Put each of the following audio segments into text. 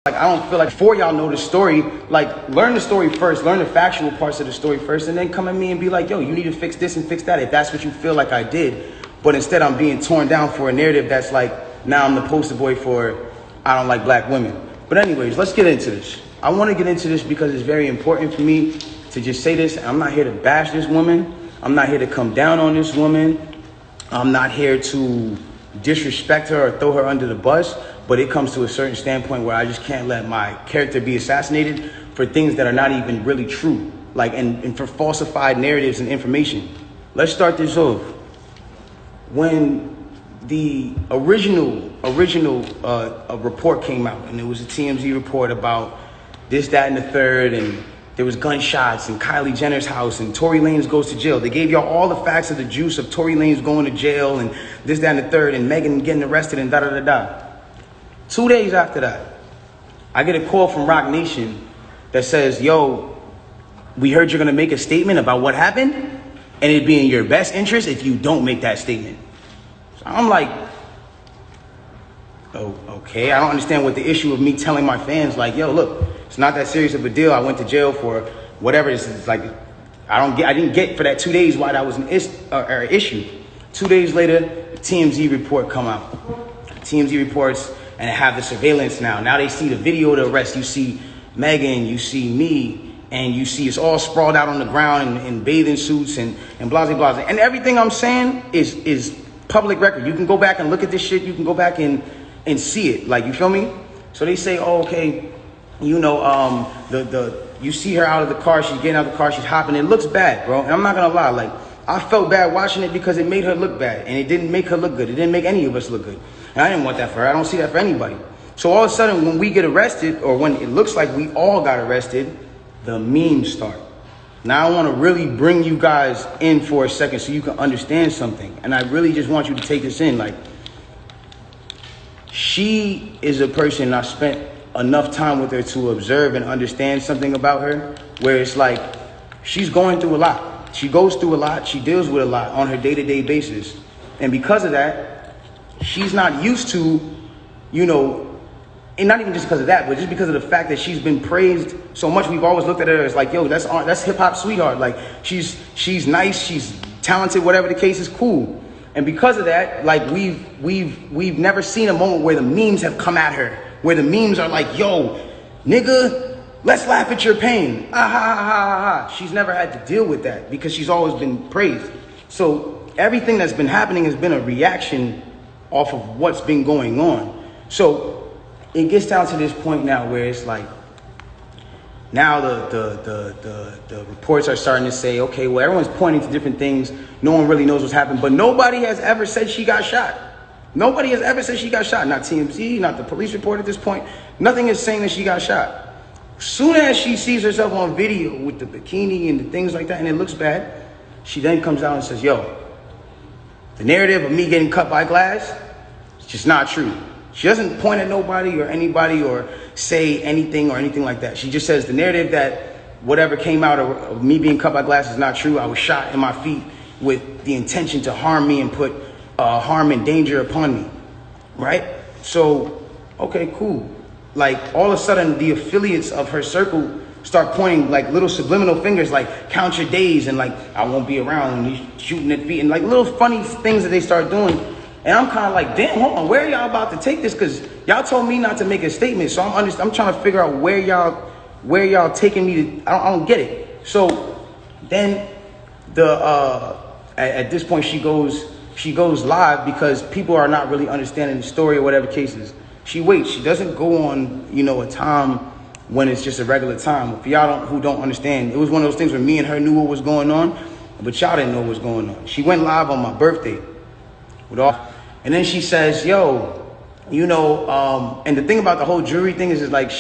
Like, I don't feel like before y'all know the story, like, learn the story first, learn the factual parts of the story first, and then come at me and be like, yo, you need to fix this and fix that if that's what you feel like I did. But instead, I'm being torn down for a narrative that's like, now I'm the poster boy for I don't like black women. But anyways, let's get into this. I want to get into this because it's very important for me to just say this. I'm not here to bash this woman. I'm not here to come down on this woman. I'm not here to disrespect her or throw her under the bus. But it comes to a certain standpoint where I just can't let my character be assassinated for things that are not even really true. Like, and for falsified narratives and information. Let's start this off. When the original report came out, and it was a TMZ report about this, that, and the third, and there was gunshots in Kylie Jenner's house, and Tory Lanez goes to jail. They gave y'all all the facts of the juice of Tory Lanez going to jail, and this, that, and the third, and Megan getting arrested, and da-da-da-da. 2 days after that, I get a call from Roc Nation that says, yo, we heard you're going to make a statement about what happened, and it'd be in your best interest if you don't make that statement. So I'm like, oh, okay. I don't understand what the issue of me telling my fans, like, yo, look, it's not that serious of a deal. I went to jail for whatever this is. Like, I didn't get for that 2 days why that was an issue. 2 days later, the TMZ report come out. TMZ reports, and have the surveillance now. Now they see the video of the arrest. You see Megan, you see me, and you see us all sprawled out on the ground in bathing suits and blah, blah, blah. And everything I'm saying is public record. You can go back and look at this shit. You can go back and see it. Like, you feel me? So they say, oh, okay, you know, you see her out of the car. She's getting out of the car. She's hopping. It looks bad, bro. And I'm not going to lie. Like, I felt bad watching it because it made her look bad. And it didn't make her look good. It didn't make any of us look good. And I didn't want that for her. I don't see that for anybody. So all of a sudden, when we get arrested, or when it looks like we all got arrested, the memes start. Now I want to really bring you guys in for a second so you can understand something. And I really just want you to take this in. Like, she is a person I spent enough time with her to observe and understand something about her, where it's like, she's going through a lot. She goes through a lot. She deals with a lot on her day-to-day basis. And because of that, she's not used to, you know, and not even just because of that, but just because of the fact that she's been praised so much. We've always looked at her as like, yo, that's hip hop sweetheart. Like, she's nice, she's talented, whatever the case is, cool. And because of that, like, we've never seen a moment where the memes have come at her, where the memes are like, yo, nigga, let's laugh at your pain. Ah, ha, ha, ha, ha. She's never had to deal with that because she's always been praised. So everything that's been happening has been a reaction off of what's been going on. So it gets down to this point now where it's like, now the reports are starting to say, okay, well, everyone's pointing to different things. No one really knows what's happened, but nobody has ever said she got shot. Nobody has ever said she got shot. Not TMZ, not the police report at this point. Nothing is saying that she got shot. Soon as she sees herself on video with the bikini and the things like that, and it looks bad, she then comes out and says, yo, the narrative of me getting cut by glass, it's just not true. She doesn't point at nobody or anybody or say anything or anything like that. She just says the narrative that whatever came out of me being cut by glass is not true. I was shot in my feet with the intention to harm me and put harm and danger upon me, right? So, okay, cool. Like, all of a sudden, the affiliates of her circle start pointing like little subliminal fingers, like count your days and like, I won't be around and you shooting at feet and like little funny things that they start doing. And I'm kind of like, damn, hold on, where are y'all about to take this? Because y'all told me not to make a statement. So I'm trying to figure out where y'all taking me to. I don't get it. So then at this point she goes live because people are not really understanding the story or whatever cases. She waits. She doesn't go on, you know, a time when it's just a regular time. For y'all who don't understand, it was one of those things where me and her knew what was going on, but y'all didn't know what was going on. She went live on my birthday with all. And then she says, yo, you know, and the thing about the whole jury thing is like,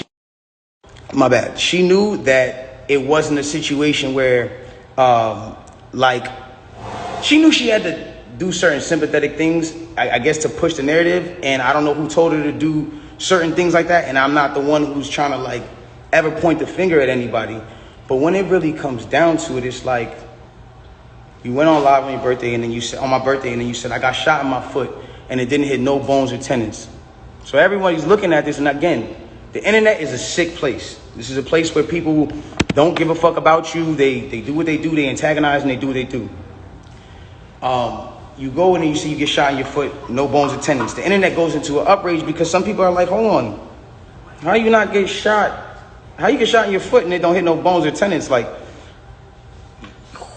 my bad. She knew that it wasn't a situation where, like, she knew she had to do certain sympathetic things, I guess, to push the narrative. And I don't know who told her to do certain things like that. And I'm not the one who's trying to, like, ever point the finger at anybody. But when it really comes down to it, it's like, you went on live on your birthday, and then you said, on my birthday, and then you said, I got shot in my foot, and it didn't hit no bones or tendons. So everybody's looking at this, and again, The internet is a sick place. This is a place where people don't give a fuck about you. They do what they do. They antagonize and they do what they do. You go in and you see you get shot in your foot, no bones or tendons. The internet goes into an outrage because some people are like, hold on, how you not get shot? How you get shot in your foot and it don't hit no bones or tendons? Like,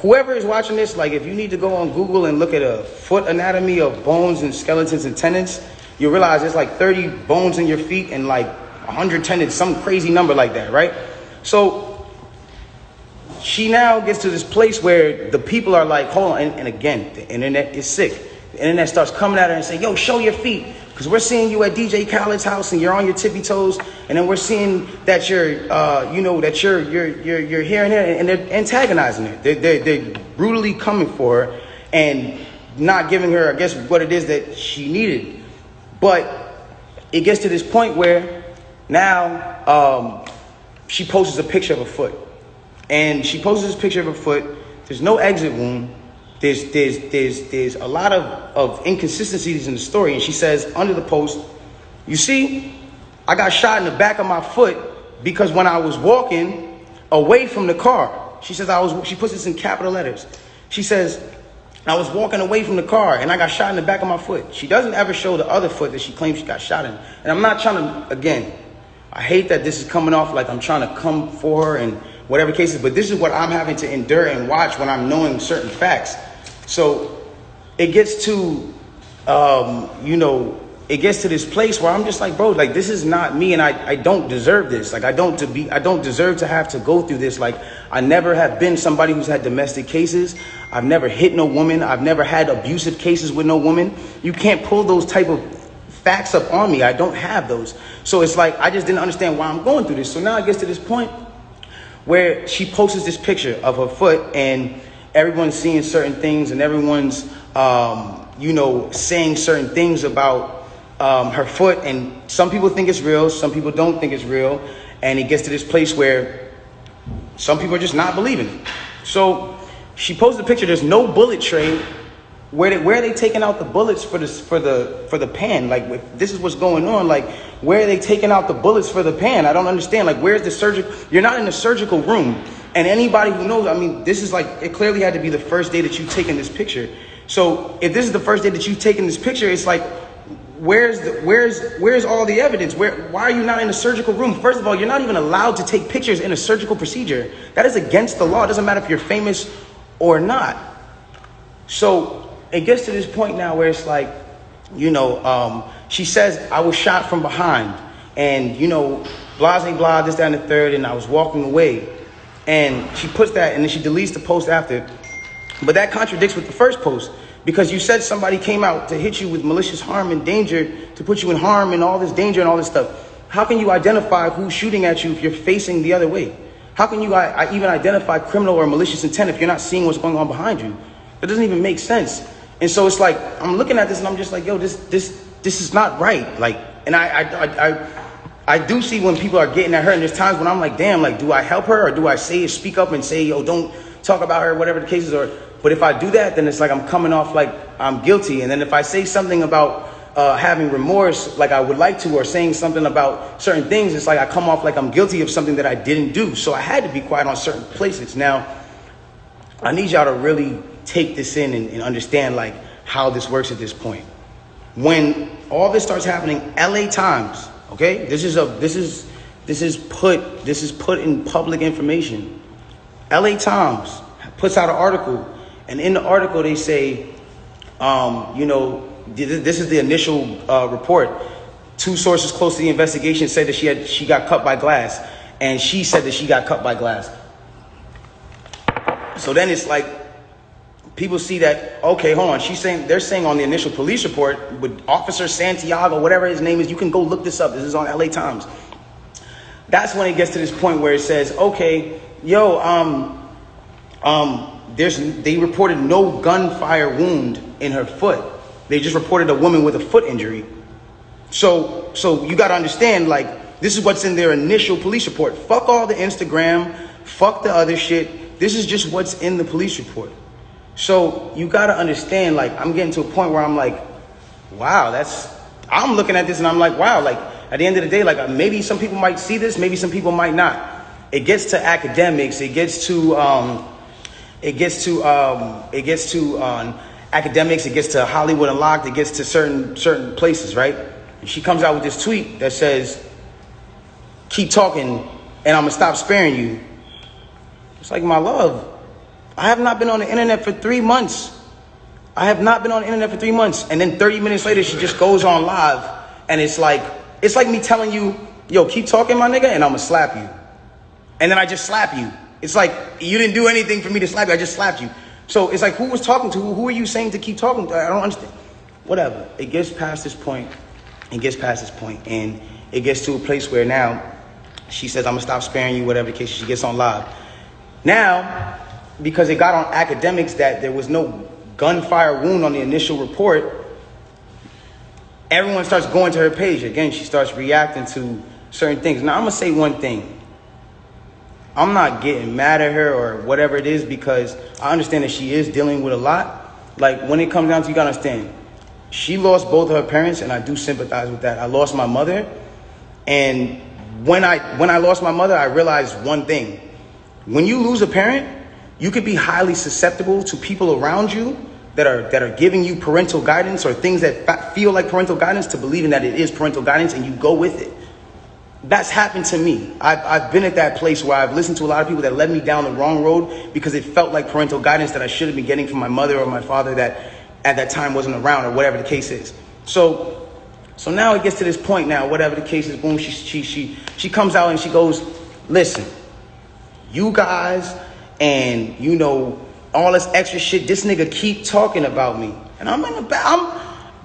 whoever is watching this, like, if you need to go on Google and look at a foot anatomy of bones and skeletons and tendons, you realize there's like 30 bones in your feet and like 100 tendons, some crazy number like that, right? So she now gets to this place where the people are like, hold on, and again, the internet is sick. The internet starts coming at her and saying, yo, show your feet, because we're seeing you at DJ Khaled's house and you're on your tippy toes, and then we're seeing that you're, that you're here and there, and they're antagonizing her. They're brutally coming for her and not giving her, I guess, what it is that she needed. But it gets to this point where now she posts a picture of a foot. And she posts this picture of her foot. There's no exit wound. There's a lot of inconsistencies in the story. And she says under the post, you see, I got shot in the back of my foot because when I was walking away from the car, she says she puts this in capital letters. She says, I was walking away from the car and I got shot in the back of my foot. She doesn't ever show the other foot that she claims she got shot in. And I'm not trying to, again, I hate that this is coming off like I'm trying to come for her and whatever cases, but this is what I'm having to endure and watch when I'm knowing certain facts. So it gets to, it gets to this place where I'm just like, bro, like, this is not me, and I don't deserve this. Like, I don't deserve to have to go through this. Like, I never have been somebody who's had domestic cases. I've never hit no woman. I've never had abusive cases with no woman. You can't pull those type of facts up on me. I don't have those. So it's like, I just didn't understand why I'm going through this. So now it gets to this point where she posts this picture of her foot and everyone's seeing certain things and everyone's, saying certain things about her foot. And some people think it's real. Some people don't think it's real. And it gets to this place where some people are just not believing it. So she posted a picture. There's no bullet tray. Where are they taking out the bullets for the pan? Like, this is what's going on. Like, where are they taking out the bullets for the pan? I don't understand. Like, where's the surgical? You're not in the surgical room. And anybody who knows, I mean, this is like, it clearly had to be the first day that you've taken this picture. So if this is the first day that you've taken this picture, it's like, where's all the evidence? Why are you not in a surgical room? First of all, you're not even allowed to take pictures in a surgical procedure. That is against the law. It doesn't matter if you're famous or not. So it gets to this point now where it's like, she says, I was shot from behind and, blah, blah, blah, this, that, and the third, and I was walking away. And she puts that and then she deletes the post after. But that contradicts with the first post, because you said somebody came out to hit you with malicious harm and danger, to put you in harm and all this danger and all this stuff. How can you identify who's shooting at you if you're facing the other way? How can you even identify criminal or malicious intent if you're not seeing what's going on behind you? That doesn't even make sense. And so it's like, I'm looking at this and I'm just like, yo, this is not right. Like, and I do see when people are getting at her, and there's times when I'm like, damn, like, do I help her or do I speak up and say, yo, don't talk about her, whatever the cases are. But if I do that, then it's like I'm coming off like I'm guilty. And then if I say something about having remorse, like I would like to, or saying something about certain things, it's like I come off like I'm guilty of something that I didn't do. So I had to be quiet on certain places. Now, I need y'all to really take this in and understand like how this works at this point. When all this starts happening, LA Times, okay, this is put in public information. LA Times puts out an article, and in the article they say, this is the initial report. Two sources close to the investigation said that she got cut by glass, and she said that she got cut by glass. So then it's like, people see that, okay, hold on. They're saying on the initial police report with Officer Santiago, whatever his name is, you can go look this up. This is on LA Times. That's when it gets to this point where it says, okay, they reported no gunfire wound in her foot. They just reported a woman with a foot injury. So you got to understand, like, this is what's in their initial police report. Fuck all the Instagram, fuck the other shit. This is just what's in the police report. So you got to understand, like, I'm getting to a point where I'm like, wow, I'm looking at this and I'm like, wow, like, at the end of the day, like maybe some people might see this, maybe some people might not. It gets to academics. It gets to academics. It gets to Hollywood Unlocked. It gets to certain places, right? And she comes out with this tweet that says, "Keep talking, and I'm gonna stop sparing you." It's like, my love, I have not been on the internet for 3 months. I have not been on the internet for 3 months, and then 30 minutes later, she just goes on live, and it's like me telling you, "Yo, keep talking, my nigga, and I'm gonna slap you." And then I just slap you. It's like, you didn't do anything for me to slap you. I just slapped you. So it's like, who was talking to who? Who are you saying to keep talking to? I don't understand. Whatever. It gets past this point. And it gets to a place where now she says, "I'm going to stop sparing you," whatever the case. She gets on live. Now, because it got on academics that there was no gunfire wound on the initial report, everyone starts going to her page. Again, she starts reacting to certain things. Now, I'm going to say one thing. I'm not getting mad at her or whatever it is, because I understand that she is dealing with a lot. Like, when it comes down to, you gotta understand, she lost both of her parents, and I do sympathize with that. I lost my mother, and when I lost my mother, I realized one thing. When you lose a parent, you could be highly susceptible to people around you that are giving you parental guidance or things that feel like parental guidance, to believing that it is parental guidance, and you go with it. That's happened to me. I've been at that place where I've listened to a lot of people that led me down the wrong road because it felt like parental guidance that I should have been getting from my mother or my father that at that time wasn't around, or whatever the case is. So now it gets to this point now, whatever the case is, boom, she comes out and she goes, "Listen, you guys and, you know, all this extra shit, this nigga keep talking about me." And I'm in the back,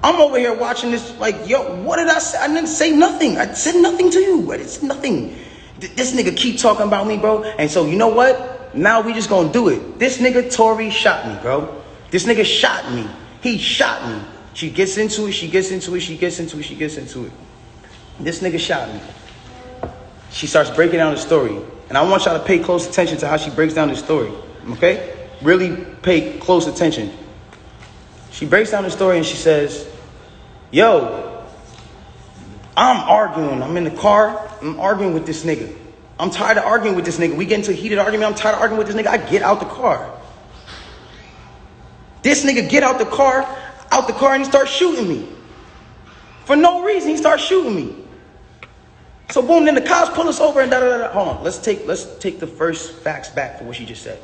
I'm over here watching this like, yo, what did I say? I didn't say nothing. I said nothing to you. It's nothing. This nigga keep talking about me, bro. And so, you know what? Now we just gonna do it. This nigga Tory shot me, bro. This nigga shot me. He shot me. She gets into it. This nigga shot me. She starts breaking down the story. And I want y'all to pay close attention to how she breaks down the story. Okay? Really pay close attention. She breaks down the story and she says, "Yo, I'm arguing. I'm in the car. I'm arguing with this nigga. I'm tired of arguing with this nigga. We get into a heated argument. I'm tired of arguing with this nigga. I get out the car. This nigga get out the car, and he starts shooting me. For no reason, he starts shooting me. So boom, then the cops pull us over and da-da-da-da. Hold on, let's take the first facts back for what she just said.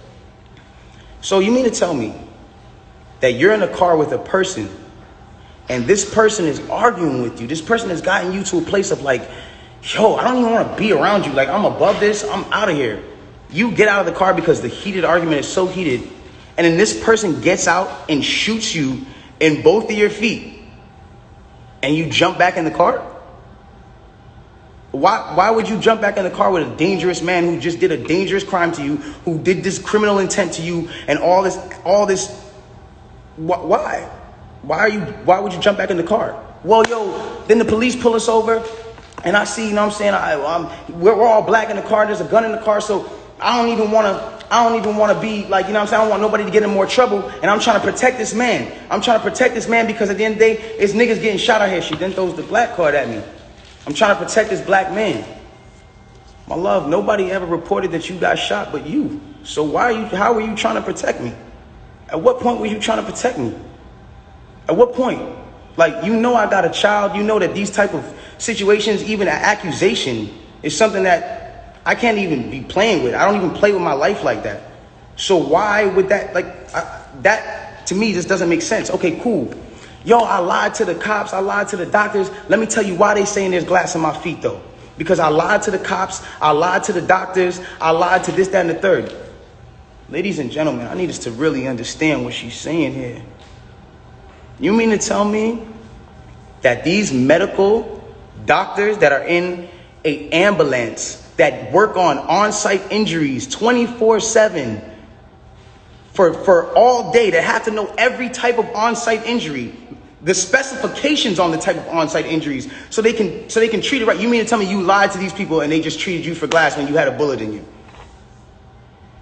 So you mean to tell me that you're in a car with a person, and this person is arguing with you. This person has gotten you to a place of like, yo, I don't even want to be around you. Like, I'm above this. I'm out of here. You get out of the car because the heated argument is so heated, and then this person gets out and shoots you in both of your feet, and you jump back in the car? Why would you jump back in the car with a dangerous man who just did a dangerous crime to you, who did this criminal intent to you, and all this? Why? Why would you jump back in the car? Well, yo, then the police pull us over, and I see, you know what I'm saying, we're all black in the car, there's a gun in the car, so I don't even want to be like, you know what I'm saying, I don't want nobody to get in more trouble, and I'm trying to protect this man. Because at the end of the day, it's niggas getting shot out here. She then throws the black card at me. I'm trying to protect this black man. My love, nobody ever reported that you got shot but you. So how are you trying to protect me? At what point were you trying to protect me? At what point? Like, you know I got a child. You know that these type of situations, even an accusation, is something that I can't even be playing with. I don't even play with my life like that. So why would that, that to me just doesn't make sense. Okay, cool. Yo, I lied to the cops. I lied to the doctors. Let me tell you why they saying there's glass in my feet, though. Because I lied to the cops. I lied to the doctors. I lied to this, that, and the third. Ladies and gentlemen, I need us to really understand what she's saying here. You mean to tell me that these medical doctors that are in an ambulance that work on-site injuries 24/7 for all day, that have to know every type of on-site injury, the specifications on the type of on-site injuries, so they can treat it right? You mean to tell me you lied to these people and they just treated you for glass when you had a bullet in you?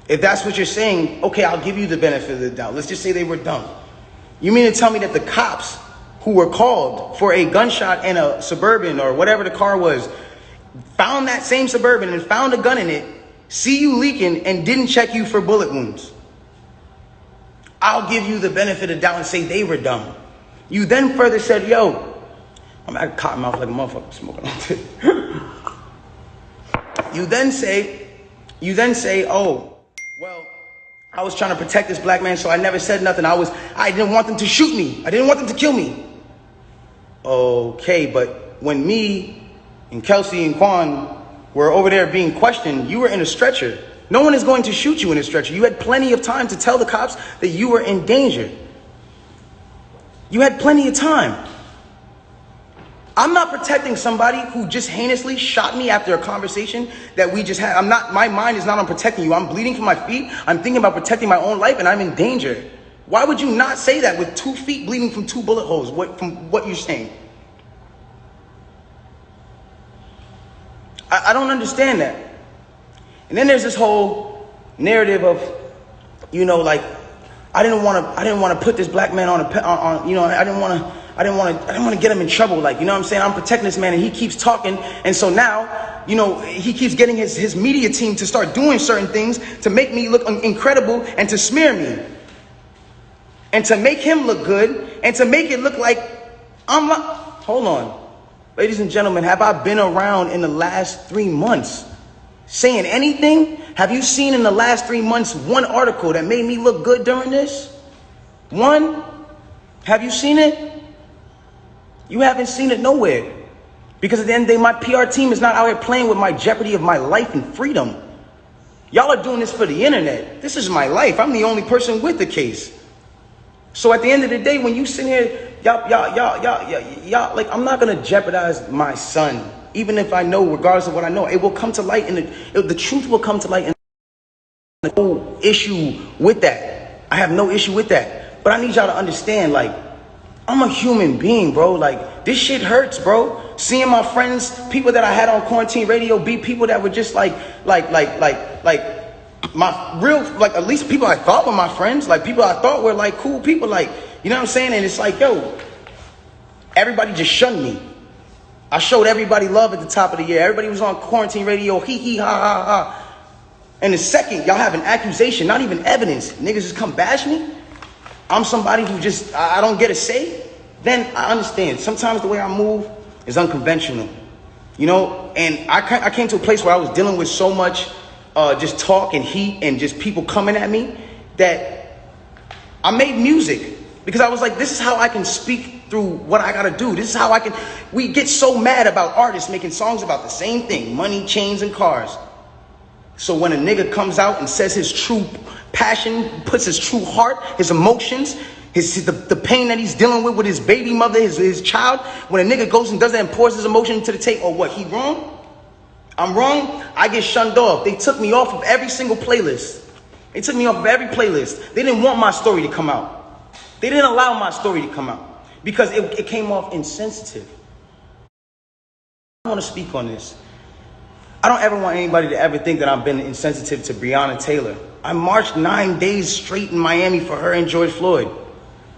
If that's what you're saying, okay, I'll give you the benefit of the doubt. Let's just say they were dumb. You mean to tell me that the cops who were called for a gunshot in a Suburban or whatever the car was, found that same Suburban and found a gun in it, see you leaking and didn't check you for bullet wounds, I'll give you the benefit of the doubt and say they were dumb. You then further said, yo, I'm at a cotton mouth like a motherfucker smoking on it. You then say, oh, well, I was trying to protect this black man, so I never said nothing. I didn't want them to shoot me. I didn't want them to kill me. Okay, but when me and Kelsey and Quan were over there being questioned, you were in a stretcher. No one is going to shoot you in a stretcher. You had plenty of time to tell the cops that you were in danger. You had plenty of time. I'm not protecting somebody who just heinously shot me after a conversation that we just had. My mind is not on protecting you. I'm bleeding from my feet. I'm thinking about protecting my own life and I'm in danger. Why would you not say that with 2 feet bleeding from 2 bullet holes? From what you're saying? I don't understand that. And then there's this whole narrative of, you know, like, I didn't want to put this black man on you know, I didn't want to get him in trouble. Like, you know what I'm saying? I'm protecting this man and he keeps talking. And so now, you know, he keeps getting his media team to start doing certain things to make me look incredible and to smear me. And to make him look good and to make it look like I'm not. Hold on. Ladies and gentlemen, have I been around in the last 3 months saying anything? Have you seen in the last 3 months one article that made me look good during this? One? Have you seen it? You haven't seen it nowhere. Because at the end of the day, my PR team is not out here playing with my jeopardy of my life and freedom. Y'all are doing this for the internet. This is my life. I'm the only person with the case. So at the end of the day, when you sit here, y'all, like, I'm not going to jeopardize my son. Even if I know, regardless of what I know, it will come to light and the truth will come to light. And no issue with that. I have no issue with that. But I need y'all to understand, like, I'm a human being, bro. Like, this shit hurts, bro. Seeing my friends, people that I had on quarantine radio, be people that were just like my real, like, at least people I thought were my friends, like people I thought were like cool people, like, you know what I'm saying? And it's like, yo, everybody just shunned me. I showed everybody love at the top of the year. Everybody was on quarantine radio, hee hee ha ha ha. And the second y'all have an accusation, not even evidence, niggas just come bash me. I'm somebody who just, I don't get a say. Then I understand. Sometimes the way I move is unconventional, you know? And I came to a place where I was dealing with so much just talk and heat and just people coming at me that I made music because I was like, this is how I can speak through what I gotta do. This is how I can, we get so mad about artists making songs about the same thing, money, chains, and cars. So when a nigga comes out and says his true passion, puts his true heart, his emotions, the pain that he's dealing with his baby mother, his child, when a nigga goes and does that and pours his emotion into the tape, or what, he wrong? I'm wrong? I get shunned off. They took me off of every single playlist. They took me off of every playlist. They didn't want my story to come out. They didn't allow my story to come out because it came off insensitive. I want to speak on this. I don't ever want anybody to ever think that I've been insensitive to Breonna Taylor. I marched 9 days straight in Miami for her and George Floyd.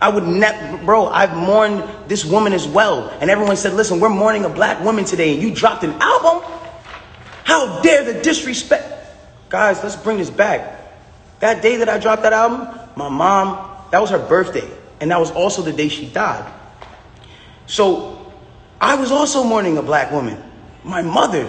I would never, bro, I've mourned this woman as well. And everyone said, listen, we're mourning a black woman today and you dropped an album? How dare the disrespect? Guys, let's bring this back. That day that I dropped that album, my mom, that was her birthday. And that was also the day she died. So I was also mourning a black woman, my mother.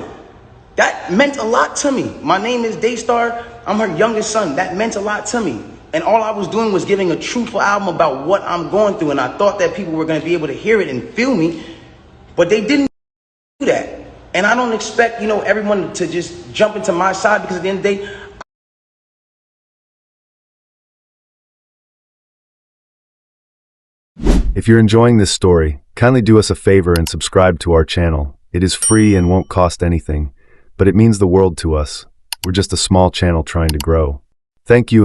That meant a lot to me. My name is Daystar. I'm her youngest son. That meant a lot to me. And all I was doing was giving a truthful album about what I'm going through. And I thought that people were going to be able to hear it and feel me. But they didn't do that. And I don't expect, you know, everyone to just jump into my side because at the end of the day, if you're enjoying this story, kindly do us a favor and subscribe to our channel. It is free and won't cost anything, but it means the world to us. We're just a small channel trying to grow. Thank you.